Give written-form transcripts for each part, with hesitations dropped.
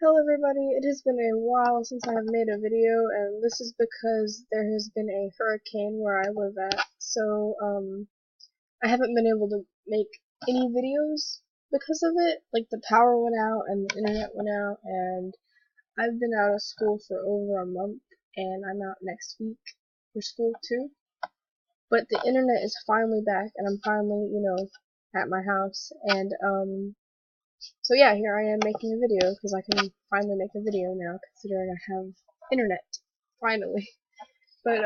Hello everybody, it has been a while since I have made a video, and this is because there has been a hurricane where I live at, so I haven't been able to make any videos because of it. Like, the power went out and the internet went out, and I've been out of school for over a month, and I'm out next week for school too. But the internet is finally back, and I'm finally, at my house, and so yeah, here I am making a video, because I can finally make a video now, considering I have internet, finally. But,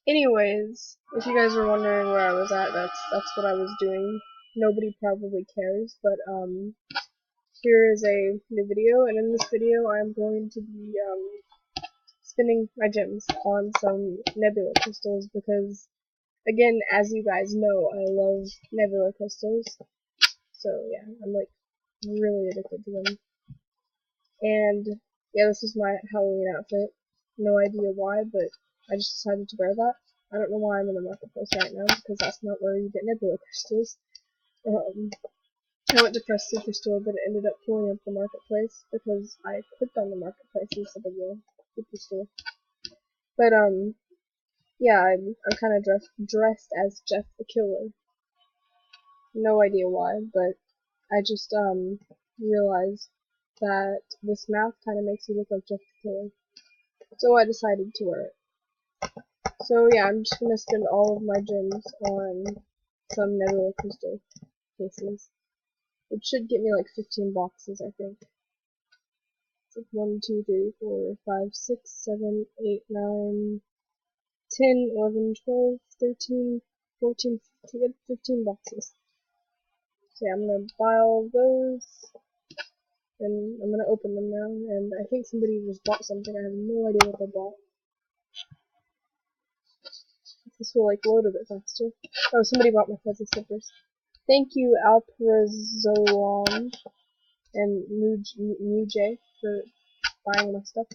anyways, if you guys were wondering where I was at, that's what I was doing. Nobody probably cares, but, here is a new video, and in this video I'm going to be, spinning my gems on some nebula crystals, because, again, as you guys know, I love nebula crystals. So, yeah, I'm, like, really addicted to them. And yeah, this is my Halloween outfit. No idea why, but I just decided to wear that. I don't know why I'm in the marketplace right now, because that's not where you get nebula crystals. I went to Press Superstore, but it ended up pulling up the marketplace because I clicked on the marketplace instead of the Superstore. But yeah, I'm kind of dressed as Jeff the Killer. No idea why, but I just realized that this mouth kind of makes me look like Jeff the Killer. So I decided to wear it. So yeah, I'm just gonna spend all of my gems on some nebula crystal cases. Which should get me like 15 boxes, I think. It's like 1, 2, 3, 4, 5, 6, 7, 8, 9, 10, 11, 12, 13, 14, 15 boxes. So yeah, I'm gonna buy all of those. And I'm gonna open them now, and I think somebody just bought something. I have no idea what they bought. This will like load a bit faster. Oh, somebody bought my fuzzy slippers. Thank you, Alprazolon and Muj for buying my stuff.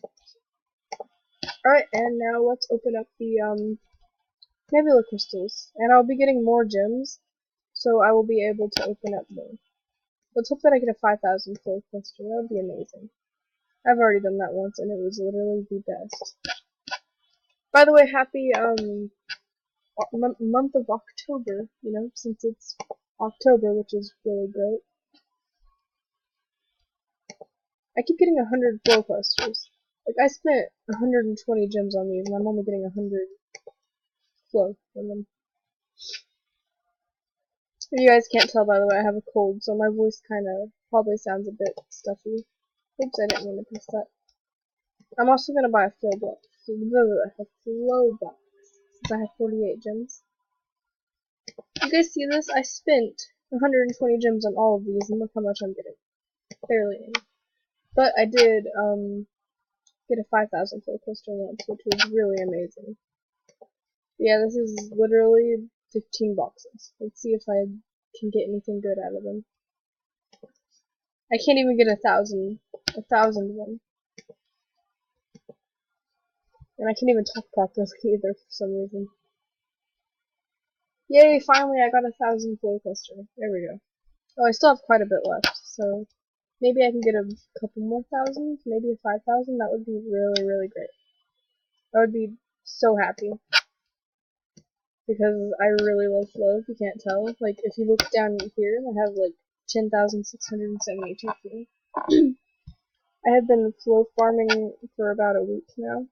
Alright, and now let's open up the nebula crystals. And I'll be getting more gems, so I will be able to open up more. Let's hope that I get a 5,000 full cluster. That would be amazing. I've already done that once, and it was literally the best. By the way, happy month of October, since it's October, which is really great. I keep getting 100 flow clusters. Like, I spent 120 gems on these, and I'm only getting 100 flow from them. If you guys can't tell, by the way, I have a cold, so my voice kind of probably sounds a bit stuffy. Oops, I didn't mean to press that. I'm also going to buy a flow box. A flow box, since I have 48 gems. You guys see this? I spent 120 gems on all of these, and look how much I'm getting. Barely any. But I did, get a 5,000 flow cluster once, which was really amazing. Yeah, this is literally 15 boxes. Let's see if I can get anything good out of them. I can't even get a thousand one. And I can't even talk properly either for some reason. Yay, finally I got a 1,000 flow cluster. There we go. Oh, I still have quite a bit left, so maybe I can get a couple more thousand, maybe a 5,000. That would be really, really great. I would be so happy. Because I really love flow, if you can't tell. Like, if you look down here, I have like 10,672 flow. I have been flow farming for about a week now.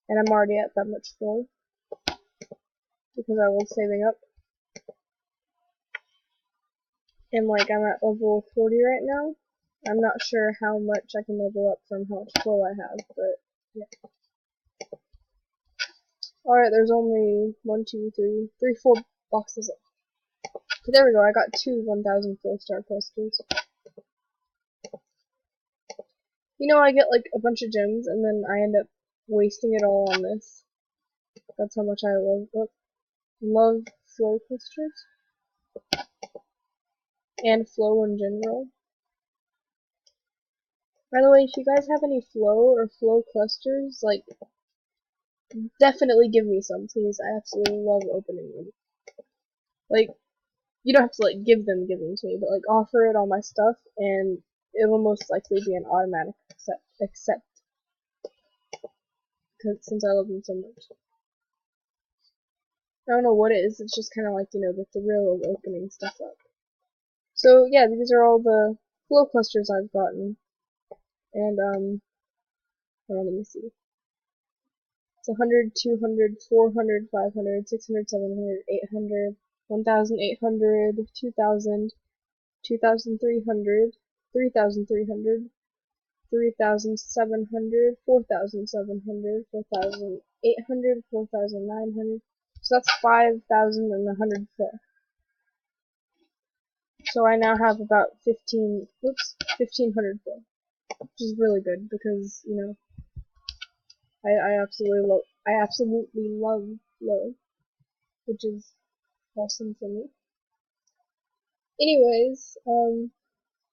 And I'm already at that much flow. Because I was saving up. And like, I'm at level 40 right now. I'm not sure how much I can level up from how much flow I have, but yeah. Alright, there's only 4 boxes left. So there we go, I got 2 1,000 flow star clusters. I get like a bunch of gems, and then I end up wasting it all on this. That's how much I love flow clusters. And flow in general. By the way, if you guys have any flow or flow clusters, like, definitely give me some, please. I absolutely love opening them. Like, you don't have to, like, give them to me, but, like, offer it on my stuff, and it'll most likely be an automatic accept since I love them so much. I don't know what it is, it's just kind of like, you know, the thrill of opening stuff up. So yeah, these are all the flow clusters I've gotten. And, hold on, let me see. It's 100, 200, 400, 500, 600, 700, 800, 1,800, 2,000, 2,300, 3,300, 3,700, 4,700, 4,800, 4,900. So that's 5,104. So I now have about 1,500 flow, which is really good because, you know, I absolutely love flow, which is awesome for me. Anyways,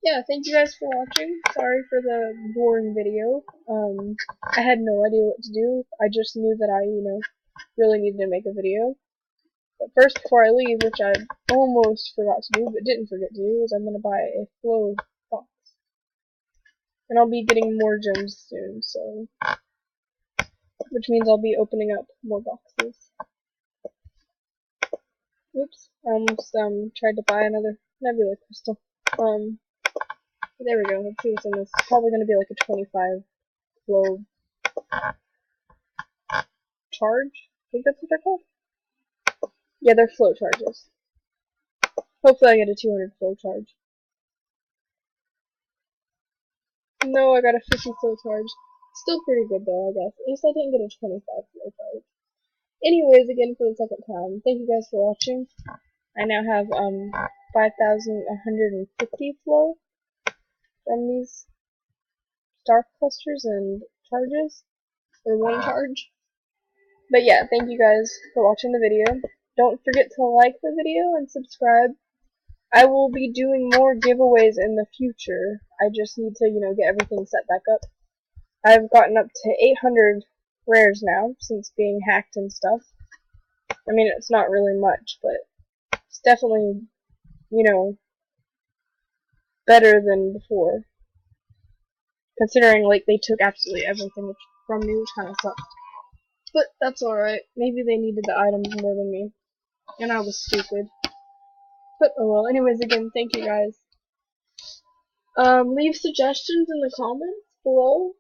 yeah, thank you guys for watching. Sorry for the boring video. I had no idea what to do. I just knew that I, you know, really needed to make a video. But first, before I leave, which I almost forgot to do, but didn't forget to do, is I'm gonna buy a flow box. And I'll be getting more gems soon, so, which means I'll be opening up more boxes. Oops, I almost tried to buy another nebula crystal. There we go. Let's see what's in this. It's probably gonna be like a 25 flow charge. I think that's what they're called. Yeah, they're flow charges. Hopefully I get a 200 flow charge. No, I got a 50 flow charge. Still pretty good though, I guess. At least I didn't get a 25 flow charge. Anyways, again for the second time, thank you guys for watching. I now have 5,150 flow from these star clusters and charges, or one charge. But yeah, thank you guys for watching the video. Don't forget to like the video and subscribe. I will be doing more giveaways in the future. I just need to, you know, get everything set back up. I've gotten up to 800 rares now since being hacked and stuff. I mean, it's not really much, but it's definitely, you know, better than before. Considering, like, they took absolutely everything from me, which kind of sucked. But that's alright. Maybe they needed the items more than me. And I was stupid. But oh well. Anyways, again, thank you guys. Leave suggestions in the comments below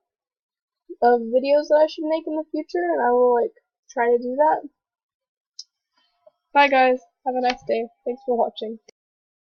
of videos that I should make in the future, and I will, like, try to do that. Bye guys. Have a nice day. Thanks for watching.